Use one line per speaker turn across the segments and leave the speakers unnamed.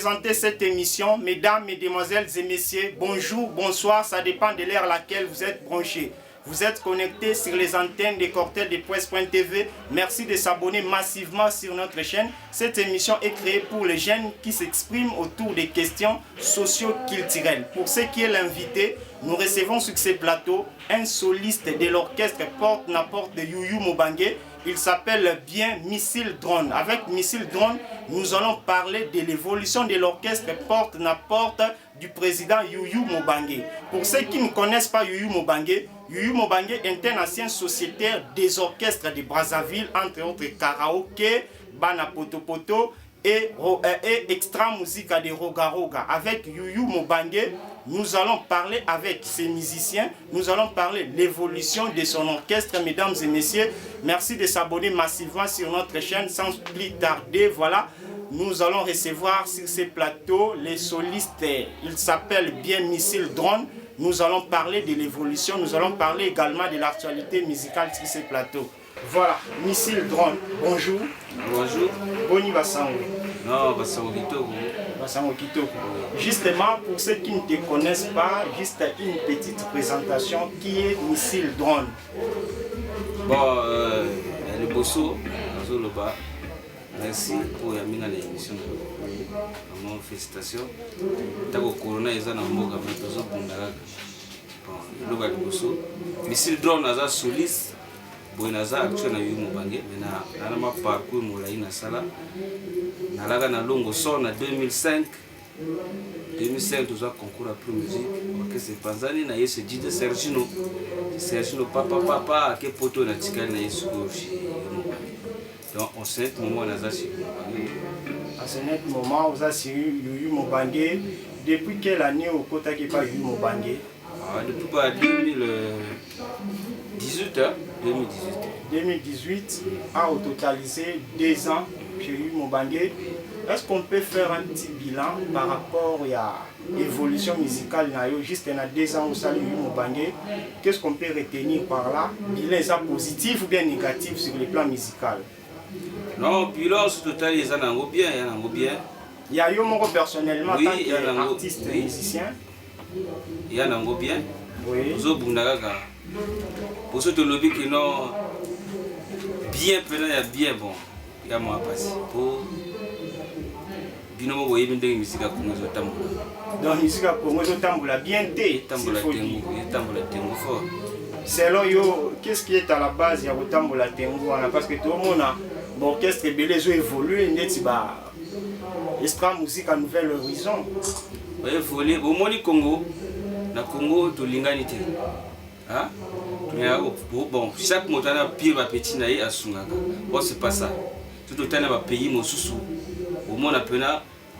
présenter cette émission. Mesdames, Mesdemoiselles et Messieurs, bonjour, bonsoir, ça dépend de l'heure à laquelle vous êtes branchés. Vous êtes connectés sur les antennes des Cortels de Presse.tv. Merci de s'abonner massivement sur notre chaîne. Cette émission est créée pour les jeunes qui s'expriment autour des questions socio-culturelles. Pour ce qui est l'invité, nous recevons sur ces plateaux un soliste de l'orchestre Porte-Napporte de Youyou Mobangé. Il s'appelle bien Missile Drone. Avec Missile Drone, nous allons parler de l'évolution de l'orchestre Porte-Napporte du président Youyou Mobangé. Pour ceux qui ne connaissent pas Youyou Mobangé est un ancien sociétaire des orchestres de Brazzaville, entre autres karaoké, Bana Poto Poto et Extra Musica de Roga Roga. Avec Youyou Mobangé, nous allons parler avec ces musiciens, nous allons parler de l'évolution de son orchestre, mesdames et messieurs. Merci de s'abonner massivement sur notre chaîne. Sans plus tarder, voilà, nous allons recevoir sur ces plateaux les solistes. Il s'appelle bien Missile Drone. Nous allons parler de l'évolution, nous allons parler également de l'actualité musicale sur ces plateaux. Voilà, Missile Drone, bonjour.
Bonjour.
Boni Bassango.
Non, Bassango Kitoko.
Bassango Kitoko. Justement, pour ceux qui ne te connaissent pas, juste une petite présentation. Qui est Missile Drone?
Bon, le bosso, le bas. Merci pour Yamina l'émission. Vraiment, félicitations. Tako Corona, ils ont un mot comme ça. Bon, le bas le bosso. Missile Drone, naza soliste. Boinaza actuellement na Youyou Mobangé, mais na ma parcours molai na sala. Na laga na longo son en 2005. 2005 nous avons concours à Pro Musique. Orchestre Panzani na yesu DJ Sergino. Sergino papa ke poto na tikali na yesu chez Mobangé. Donc en ce moment on a ça sur Mobangé.
À ce moment on a sur Youyou Mobangé. Depuis quelle année au Kota qui pas Youyou Mobangé?
Depuis 2018,
2018 a au totalisé 2 ans chez Youyou Mobangé. Est-ce qu'on peut faire un petit bilan par rapport à l'évolution musicale juste 2 ans au sein de Youyou Mobangé? Qu'est-ce qu'on peut retenir par là? Bilan est positif ou bien négatif sur le plan musical?
Non, bilan total il y en a bien,
Il y a eu moi personnellement
oui,
en tant qu'artiste et musicien.
Il y en a bien.
Oui.
Pour ceux qui lobby qui n'ont bien plein, il y a bien bon. Il y a moins passé. Pour binomo boye binde musique à Congo Zotamboula.
Donc musique à Congo Zotamboula bien té.
Tamboula tengo fort.
Selon yo, qu'est-ce qui est à la base ya Tamboula tengo? Parce que tout le monde a l'orchestre belé zo évolué net ba extra musique à Nouvel Horizon.
Oui, évolué au moni Congo. Na Congo to linganité. Hein? Bon, chaque montagne pire va petit naïe à Sungaka. Bon, c'est pas ça. Tout autant dans pays mosusu. Au moins on appelle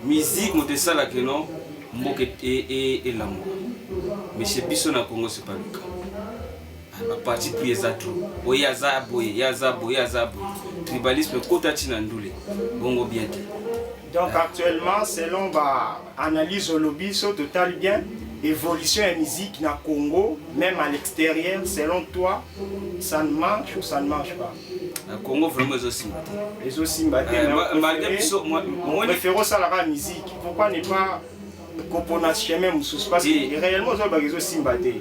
musique monter ça là que non, mboke et l'amour. Mais chez Bisso na Congo c'est pas le cas. La partie puis trop. Oyaza boy. Tribalisme kota tinandule. Bongo bien.
Donc actuellement selon analyse au lobby so total bien. Évolution et musique na Congo, même à l'extérieur, selon toi, ça ne marche ou ça ne marche pas?
Na Congo vraiment ils aussi maté.
Ils aussi maté. Moi préfère ça la musique. Pourquoi ne pas composer chemin moussous? Parce que réellement ils aussi maté.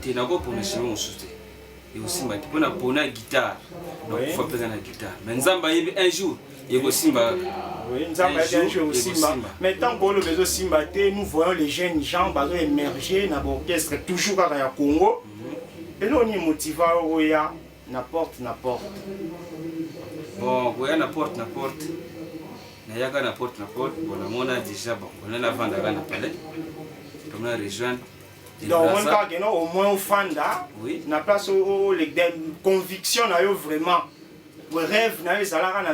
Tu n'as pas pour le chemin moussous. Et aussi maté. Pour na pour na guitare. Donc il faut peser la guitare. Mais Nzamba un jour, il aussi maté.
Oui, nous avons un jeu aussi. Mais tant qu'on le besoin Simbaté, nous voyons les jeunes gens émerger dans l'orchestre toujours à la Congo. Et nous, on est motivé à n'importe.
Bon, oui, n'importe. N'importe. Bon, on a déjà, bon, on a vendu à la palais. On a rejoint.
Donc, au moins, au Fanda, on a place où les convictions, vraiment. Le rêve, la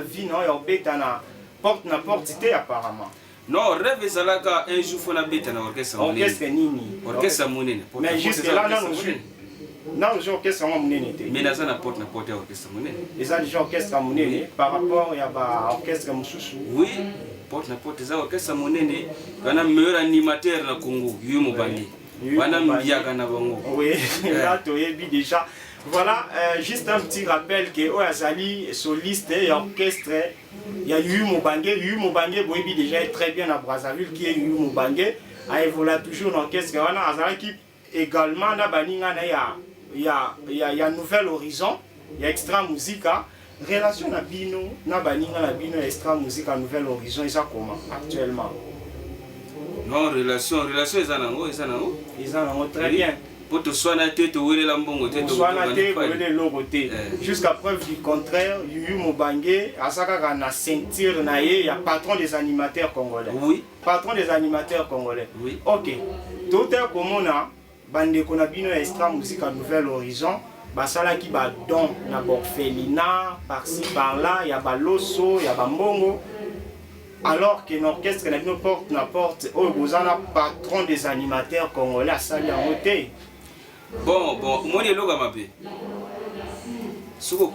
vie, Porte-Napporte, c'était apparemment.
Non, rêve est un jour faut la bête dans l'orchestre.
Orchestre Nini.
Orchestre Monene.
Mais jusque là, non, nous orchestre Monene.
Mais dans un Porte-Napporte orchestre Monene.
Les gens déjà orchestre Monene par rapport à l'orchestre Moussoussou.
Oui, Porte-Napporte est orchestre Monene. On a meilleur animateur dans le Congo, Youyou Mobangé. On a Mbiaga na Bango.
Oui, là tu es déjà. Voilà, juste un petit rappel que Oyazali soliste et orchestre, il y a Yuyu Mobange. Yuyu Mobange, Boibi déjà est très bien à Brazzaville, qui est Yuyu Mobange. Il voilà toujours l'orchestre. Qui également, il y a Nouvel Horizon, il y a Extra Musica. Relation na bino, na baninga na bino Extra Musica Nouvel Horizon, ils ont comment actuellement?
Non, relation, ils en
très bien.
Pour te soigner, tu veux la mbongo, tu
jusqu'à preuve du contraire, Yuyu Mobange, Asaka na ceinture na ye, il y a patron des animateurs congolais.
Oui.
Patron des animateurs congolais.
Oui.
Ok. Tout est comme on a, bande konabino Extra Musica Nouvel Horizon, basala qui ba don na borphelinat, par-ci par-là, il y a baloso, il y a bambongo. Alors que l'orchestre porte la porte, vous avez un patron des animateurs congolais à salir en côté.
Bon, moi je loga mabe. Soko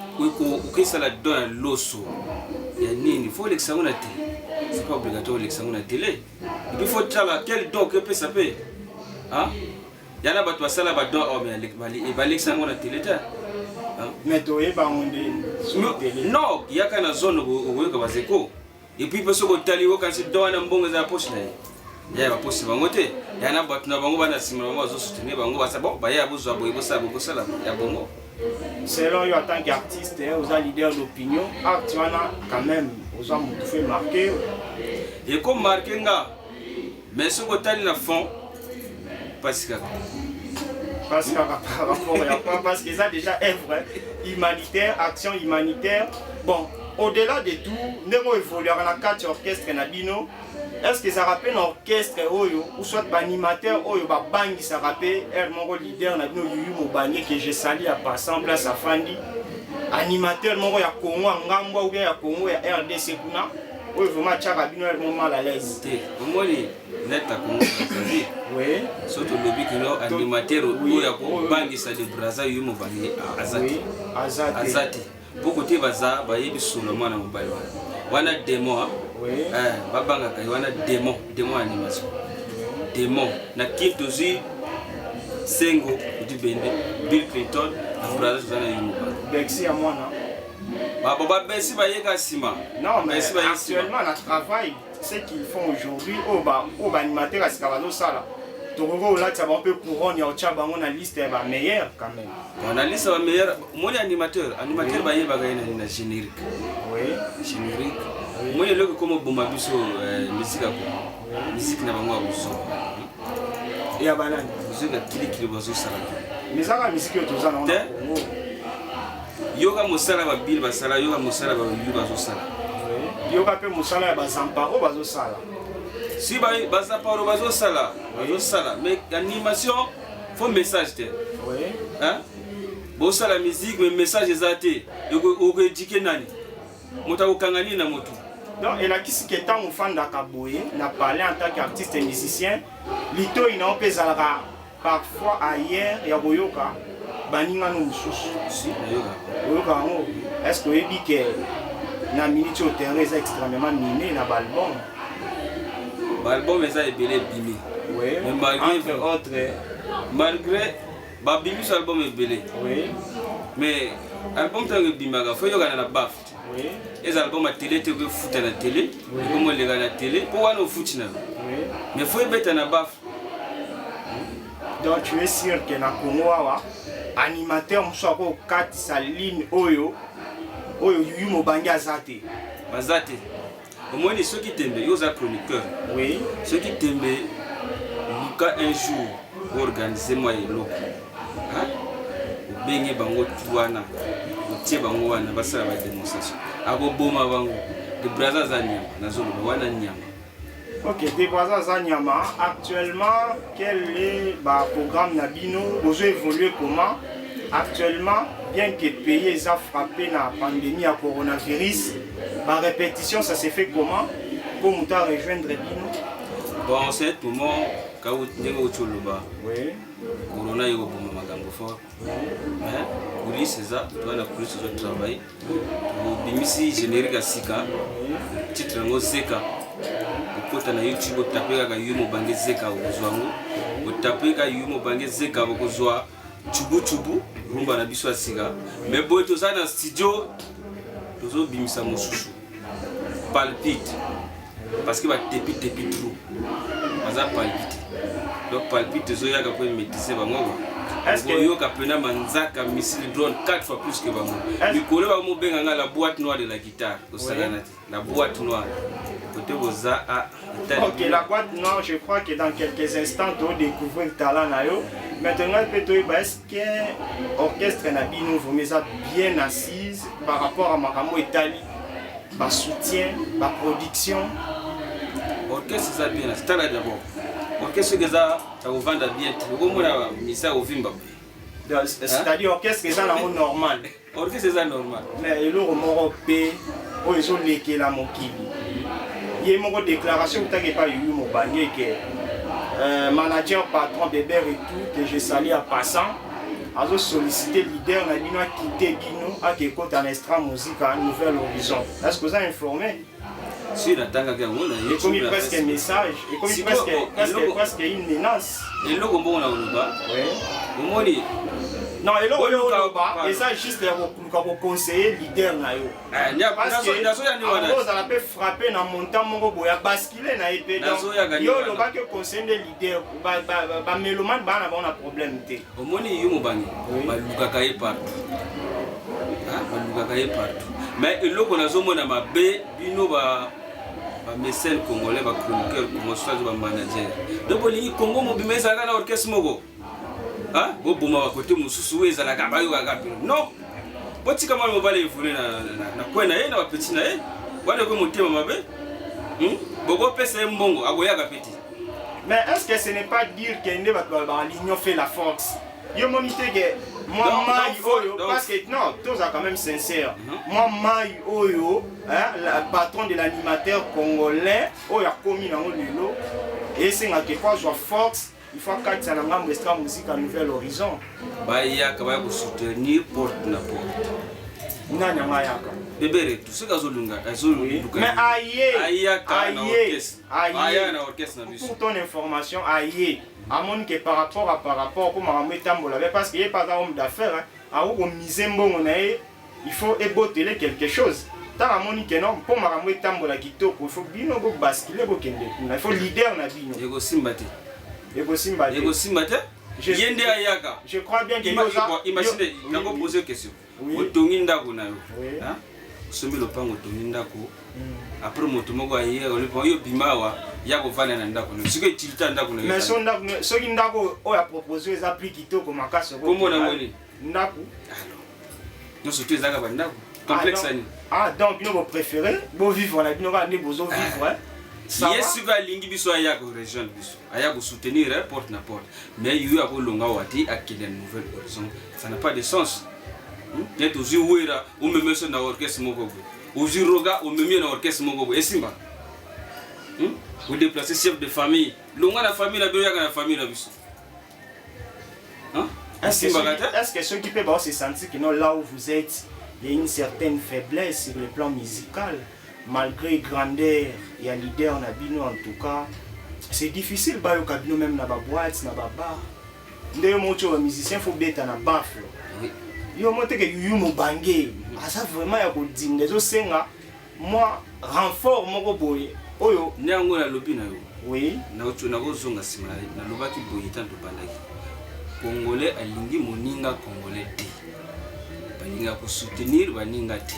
ko sala don loso. Ya nini, faut l'examen na télé. C'est pas obligatoire l'examen na télé. Il faut travailler quel don que peut saper. Hein? Ya na bato sala ba don o mais ba l'examen na télé ta.
Mais toi ba onde sur télé.
Non, il y a kana zone où ko bazeko. Et puis parce que tali wo kan se don na mbongo za poche na. Ya ba poche bango te. Ya na bato na bango bana sima bango zo soutenir bango ba sa bon ba ya bozo boye bo sala ya bongo.
Selon yo en tant qu'artiste, vous êtes leader d'opinion, actuellement quand même vous avez fait marquer.
Et comme marqué nga mais ce que tali na fond parce que
parce que ça déjà œuvre humanitaire, action humanitaire. Bon, au-delà de tout, nous évoluons dans le cadre de l'orchestre Nabino. Est-ce que ça rappelle un orchestre ou soit un animateur ou un bang qui ça rappelle mon leader Nabino Yuyu Mobange que je salue à passant place à Fandi. Animateur mon ya Congo Ngamba ou bien ya Congo ya RDC kuna. Oui, vraiment Tchababino est vraiment mal à l'aise.
Comment les net à Congo?
Oui.
Surtout le but que animateur ou ya bang ça de Brazza Yuyu Mobange Azati. Azati. Beaucoup de baza ba yebi solo mwana mobile wana demo babanga kai wana demo animation demo na kitu zi sengo du bende Bill Clinton na Brazil zana yumu
Bexi ya mwana
ba besi ba yeka sima
non mais actuellement la travail ce qu'ils font aujourd'hui au animateur askabalo sala Torogo là ça va un peu couronne ya ochaba on a liste ba meilleur quand même.
On a liste ba meilleur moi animateur ba yeba ga na générique.
Oui,
générique. Moi le comme bomba biso musique ko. Musique na bango abuso.
Et ya banani.
Musique kili bazo sala.
Mais ça la musique to za na Congo.
Yoga musala ba bil ba sala yoga musala ba yu bazo sala.
Oui. Yoga pe musala ba zamparo bazo sala.
Si baza paro bazo sala mais animation faut message te
oui
hein bo sala musique mais message ezate yoko éduquer nani mota okangani na moto
donc et la kisi que tant ofanda kaboye na parler en tant qu'artiste et musicien lito ina opezalaka parfois ailleurs ya boyoka baninga no mususu
si nayoka
boyoka ngo est-ce que ebi que na minute au terrain est extrêmement miné na balbum.
L'album est belé bimé.
Oui.
Mais malgré babimi sur l'album est belé.
Oui.
Mais l'album est bimaga, faut y avoir la baffe.
Oui.
Les albums à télé, tu veux foutre à la télé. Comment les gars à la télé, pour aller au foot na.
Oui.
Mais faut y mettre la baffe.
Donc tu es sûr que na Congo animateur soit au 4 sa ligne Oyo Yuyu Mobange azate.
Azate. Au moins ceux qui t'aiment, ils sont chroniqueurs.
Oui.
Ceux qui t'aiment, Lucas un jour organiser moi et l'autre. Hein? Bengi bango tuana, tie bango wana basala ba démonstration. Abo boma bango de Brazza Zanyama, nazolo wana nyama.
Ok, de Brazza Zanyama, actuellement quel est le programme Nabino? Vous évoluez comment? Actuellement, bien que le pays ait frappé la pandémie à coronavirus, la répétition, ça s'est fait comment pour nous rejoindre Bino?
Bon, en ce moment, quand vous êtes au Choloba,
oui.
Corona est au bon moment fort. Mais, pour c'est ça, tu as la police de travail. Pour Bimisi générique à Sika, titre en Zeka. Pour que YouTube, vous tapez à Yumo Bangé Zeka au Zouango. Vous tapez à Yumo Bangé Zeka au Zoua. Chubu rumba na biso asika mais boy to ça dans studio tozo bimisa mosusu palpite parce que va tepi trop baza palpite donc palpite zo yaka pour maîtriser bango est-ce que yo kapena manzaka missile drone 4 fois plus que bango mikolo ba mo benga la boîte noire de la guitare au Saganati la boîte noire côté boza a
OK, la boîte noire, je crois que dans quelques instants tu vas découvrir le talent na yo. Maintenant peut-être est-ce que orchestre na bino vous mettez bien assise par rapport à Makambo Italie, par soutien, par production.
Orchestre ça bien, c'est là d'abord. Orchestre que ça vous vend bien, vous mona misa au vimba.
C'est-à-dire orchestre que ça la normal.
Orchestre ça normal.
Mais le moro p o ils ont léqué la mokili. Il y a une déclaration que tu pas eu mon bannier que manager, patron, bébé et tout, que je salue en passant, a sollicité leader, a dit quitter Guino, à qui écoute en extra musique à Nouvel Horizon. Est-ce que vous avez informé?
Si, la tanga que vous
avez commis presque un message, et commis presque une menace.
Et là, comment on a eu bas? Oui.
Non, et là, on et ça juste pour conseiller leader na yo. Parce que on peut frapper dans montant mon boya basculer na épée donc yo le ba que conseiller leader ba mélomane ba na ba on a problème té.
Omoni yo mobani ba lukaka ye partout. Ba lukaka ye partout. Mais eloko nazo mona mabe bino ba mécène congolais ba chroniqueur congolais ba manager. Donc oli Congo mobimeza kana orchestre moko. Ah, bon boma côté mususu ezala ka bayo ka pino. Non. Boti kama mo bale vule na kwena ye na petit na ye. Bale ko motema mabe. Bogo pesa mbongo agoya ka petit.
Mais est-ce que ce n'est pas dire que l'union fait la force? Yo monité que moi mai oyo parce que non, tous sont quand même sincères. Moi mai oyo, le patron de l'animateur congolais, oyo a commis dans lelo et c'est nga que quoi joie force. Il faut que ça n'engage extra musique à Nouvel Horizon.
Bah il y a quand même soutenir porte na porte.
Nanya mayaka.
Bébé tout ce gazolunga,
mais aïe
na orchestre na biso.
Pour ton information, aïe. À mon que par rapport pour ma tambola parce qu'il est pas un homme d'affaires à où on mise mbongo na il faut éboteler quelque chose. Tant à mon que non pour ma tambola kitoko, il faut bino go basculer go kende. Il faut leader na bino.
Yego simbati.
Yego simbati.
Yende ayaka.
Je crois bien que
imaginez, on va poser une question. Otongi ndako na yo. Hein? Somi lopango otongi ndako. Après moto moko aye olipo yo bimawa ya ko vana na ndako na. Siko utilité ndako na.
Mais son ndako, so ndako o ya proposer za prix kitoko makasi ko.
Comment na moni?
Ndako.
Non surtout ezaka ba ndako. Complexe ani.
Ah donc bino vous préférez beau vivre la bino ba ne bozo vivre hein.
Yes, tu vas lingi biso aya ko région biso. Aya ko soutenir porte na porte. Mais il y a ko longa wati akile Nouvel Horizon. Ça n'a pas de sens. Net ozi wera o meme so na orchestre moko bo. Ozi roga o meme na orchestre moko bo. Esimba. Vous déplacer chef de famille. Longa na famille na bio ya na famille na biso.
Est-ce que ceux qui peuvent se sentir que non là où vous êtes, il y a une certaine faiblesse sur le plan musical? Malgré grandeur et un leader na bino en tout cas, c'est difficile ba yo kabino même na ba boîte na ba bar. Ndeyo moto wa musicien faut beta na baflo. Oui. Yo mote ke yu mo bangé. Asa vraiment ya ko dinga zo senga moi renfort moko boye. Oyo
nyango na lobi na yo.
Oui.
Na ocho na ko zonga sima na lobaki boye tanto bandaki. Congolais alingi moninga congolais te. Balinga ko soutenir baninga te.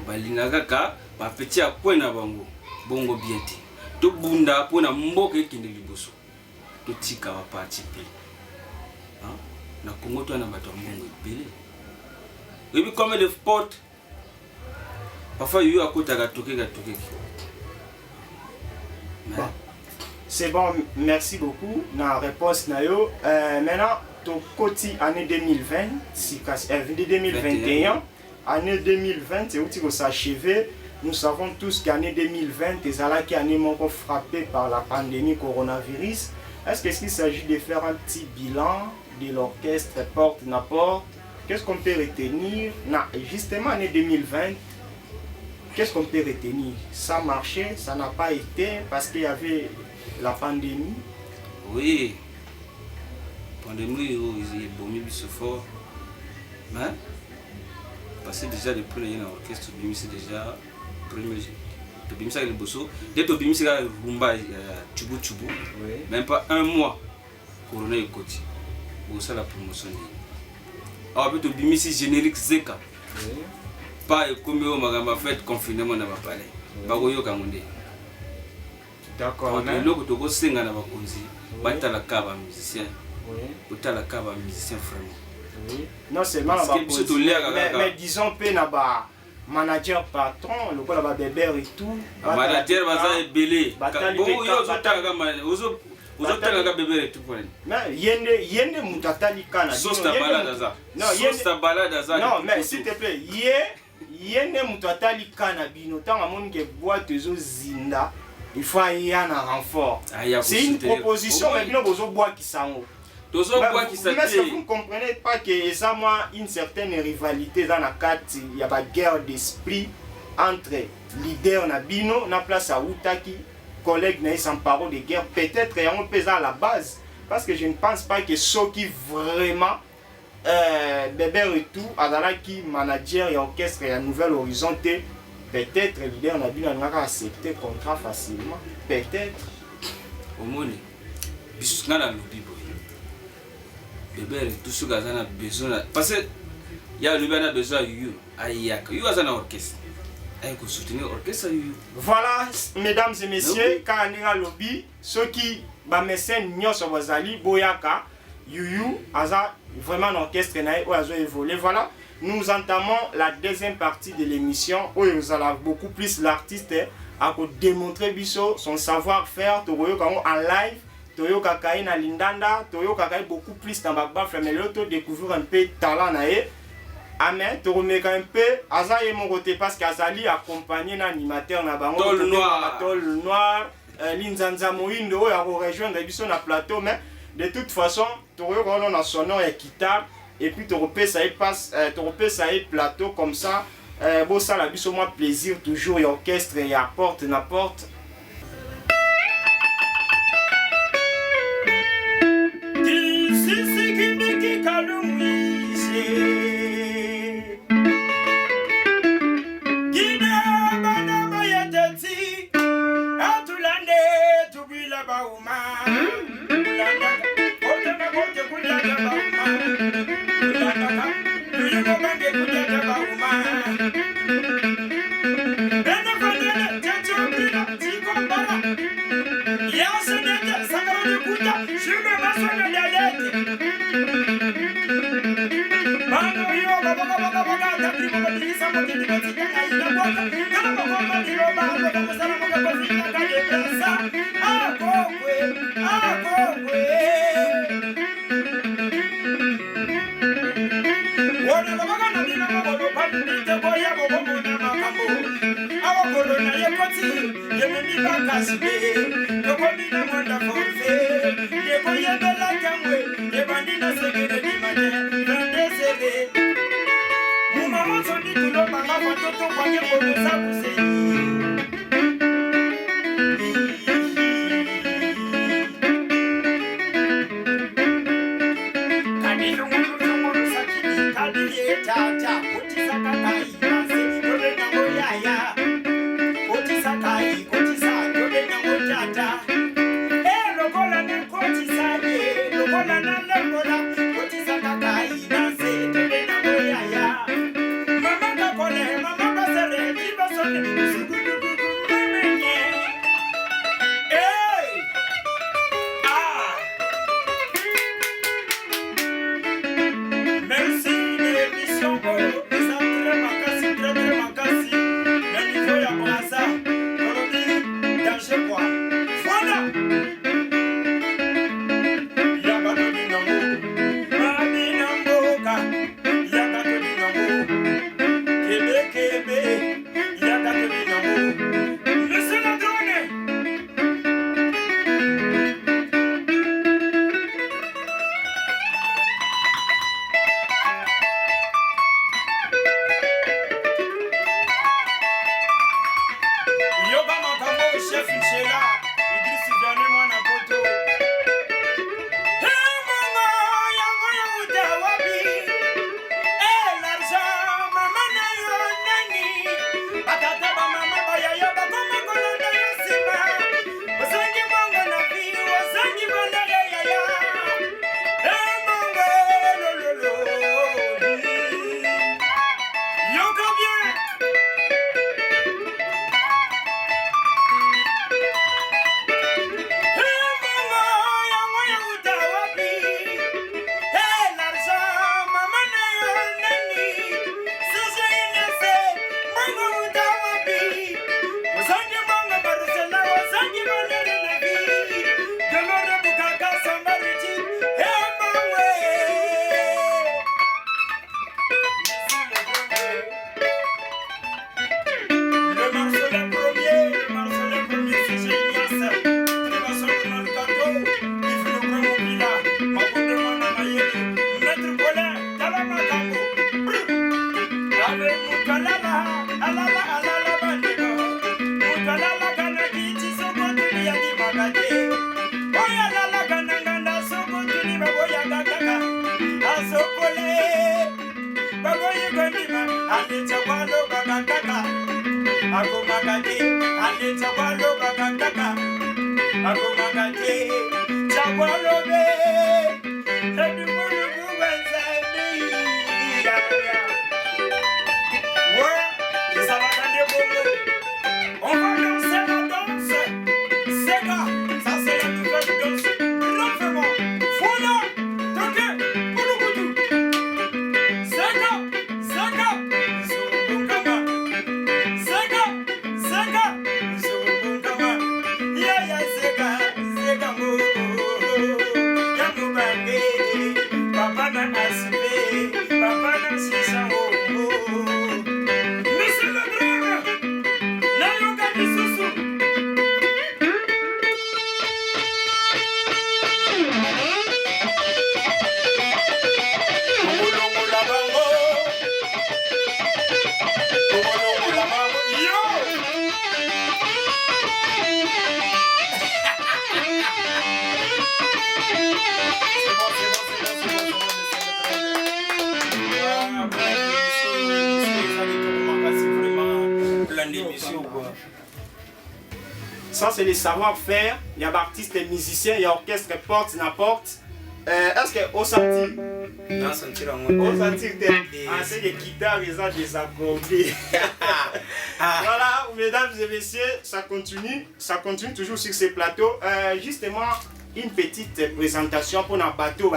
Balinga kaka ba petit a kwena bango bongo bien te. To bunda pona mboka ekinde liboso. To tika ba parti pe. Na Congo to na bato mbongo ebele. Ebi comme de sport. Parfois yo akota ga toke.
C'est bon, merci beaucoup. Na réponse na yo. Maintenant to koti année 2020, si 2021, année 2020 c'est où tu vas s'achever. Nous savons tous qu'année 2020 est la année frappée par la pandémie coronavirus. Est-ce qu'il s'agit de faire un petit bilan de l'orchestre porte na porte? Qu'est-ce qu'on peut retenir? Justement année 2020, qu'est-ce qu'on peut retenir? Ça marchait, ça n'a pas été parce qu'il y avait la pandémie.
Oui. Pandémie, il est bon, il se fort. Mais, parce que déjà, depuis qu'il y a un orchestre, c'est déjà premier jour. Tu as le bosso. Dès que tu as le rumba, tubu, même pas un mois, Corona est côté. C'est la promotion. Alors, tu as le générique Zeka. Pas comme on m'a fait confinement dans ma palais. Bagoyo Kamunde.
D'accord.
Quand tu as le singa dans ma conzi, tu as la cave musicien. Tu as la cave musicien vraiment.
Oui. Non seulement la mais disons que na manager patron le quoi la bébé et tout
manager baza ebelé bon yo zotanga ozotanga bébé et tout pour
mais yende mutatali kana
sosta balada za sosta balada za
non mais s'il te plaît yende mutatali kana bino tanga monike boîte ezo zinda il faut y en renfort c'est une proposition mais bino bozo bois qui sango. Mais vous ne comprenez pas que ça moi une certaine rivalité dans la carte, il y a pas guerre d'esprit entre leader na bino na place à Outaki, collègue na sans parole de guerre, peut-être on peut à la base parce que je ne pense pas que ceux qui vraiment bébé et tout à qui manager et orchestre et Nouvelle Horizon peut-être leader na bino n'a accepter contrat facilement, peut-être
au monde bisous na lobby. Bébé, tout ce que vous avez besoin. Parce qu'il y a besoin de you. Il y a un orchestre. Il faut soutenir l'orchestre.
Voilà, mesdames et messieurs, quand on est à lobby, ceux qui mécènes Boyaka, Yuyu, vraiment l'orchestre a évolué. Voilà, nous entamons la deuxième partie de l'émission où vous allez beaucoup plus l'artiste à démontrer son savoir-faire en live. Toyo Kakai na Lindanda, Toyo Kakai beaucoup plus dans Bagbafle, mais là, tu découvrir un peu talent nae. Amen, tu remets un peu, Aza est mon côté parce qu'Azali accompagné l'animateur na bango.
Tol noir.
Tol noir, Linzanza Moindo, a rejoindre Bisson na plateau, mais de toute façon, Toyo Roland a son nom et guitare, et puis tu repères ça et plateau comme ça. Bon, ça la Bisson, moi plaisir toujours, et orchestre, et apporte, n'apporte.
kakaka akomaka te ale chakwaloba kakaka akomaka te chakwalobe edumulu kubanzani ouais les abatandés bongo on va danser la danse Sega ça c'est la nouvelle danse ravement voilà toke kulukutu Sega Sega Zungungama Sega Sega Zungungama ya ya Sega Sega mo ya mo bange papa na asibe papa na sisa mo Monsieur le Drame na yoga bisusu
Ça, c'est le savoir-faire. Il y a artistes et musiciens, il y a orchestre, porte, n'importe. Est-ce que au senti, c'est des guitares, ils ont des accordés. Voilà, mesdames et messieurs, ça continue toujours sur ces plateaux. Justement, une petite présentation pour notre bateau,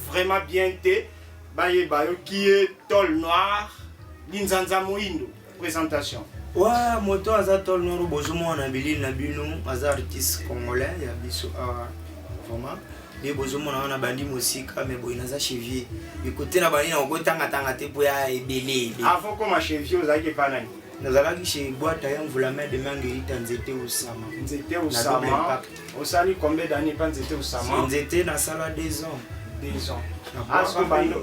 vraiment bien été. Qui est Tol Noir, Linzanza Moindo. Présentation.
Ouais, moto azatol noro bozomo na bilil na bino aza artiste congolais ya biso vraiment les bozomo na bandi musika mais boy naza chevier écoutez na bani na okotanga tanga te po ya ebele
avant comme chevier ozaki pa nani
nazalaki chez boîte ya mvulama de mangi tanzete usama
osali combien d'années pas nzete usama
nzete na sala 2 ans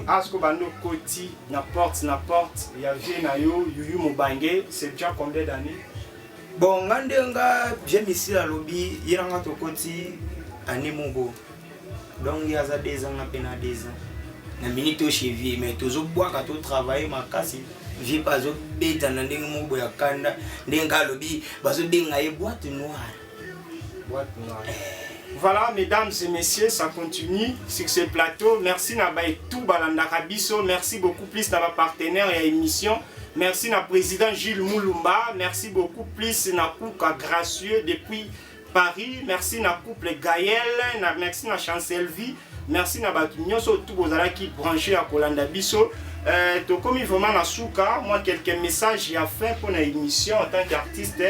Asko bando koti na porte il y a vie na yo yuyu mobange c'est déjà combien d'années
bon ngandenga bien ici la lobby yiranga to koti année mobo donc il y a ça 2 ans à peine 2 ans na minute au chevier mais toujours boire quand on travaille makasi vie pas zo beta na ndenge mobo ya kanda ndenga lobby bazo benga ye boîte noire.
Voilà, mesdames et messieurs, ça continue sur ce plateau. Merci Nabaye tout Balanda Kabiso. Merci beaucoup plus à ma partenaire et à l'émission. Merci à président Gilles Moulumba. Merci beaucoup plus à Kouka Gracieux depuis Paris. Merci à couple Gaël. Merci à Chancelvi. Merci à Batumio. Surtout aux ala qui branché à Kolanda Biso. Comme il vraiment à Souka, moi quelques messages j'ai fait pour l'émission en tant qu'artiste.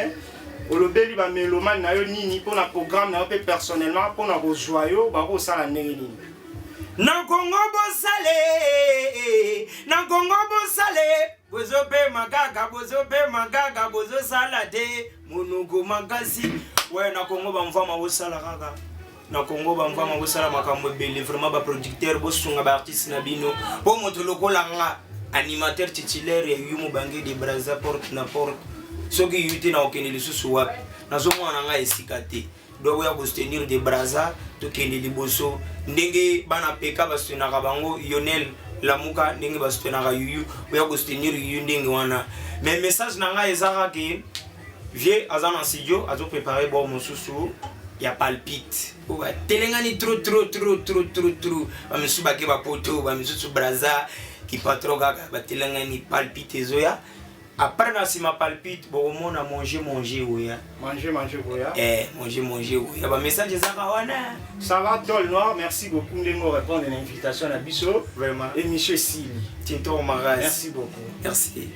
Olobeli ba meloman na yo nini pour na programme na yo personnellement pour na joyeux ba ko sala ndenge nini
na Congo bosale bozo pe magaga bozo sala de monugo magasi ouais na Congo ba mvama bosala kaka na Congo ba mvama bosala makambo ebele vraiment ba producteur bosunga ba artiste na bino po moto lokola nga animateur titulaire ya Yumu Bange de Brazza porte na porte soki yuti na okende lisusu wapi nazomona nga esika te dobo ya soutenir de Brazza tokende liboso ndenge bana peka bastenaka bango Yonel Lamuka ndenge bastenaka yuyu ya soutenir yuyu ndenge wana mais message na nga ezaka ke vie azana studio azo préparer bon mosusu ya palpite oba telengani trop ba misu bake ba poto ba misu Brazza ki patroga ba telengani palpite zoya. Après na sima palpite bon on a manger oya
manger oya
manger oya ba message ezaka wana
ça va Tol Noir merci beaucoup de me répondre à l'invitation à Bisso
vraiment
et monsieur Sili
Tinto Maras
merci beaucoup
merci.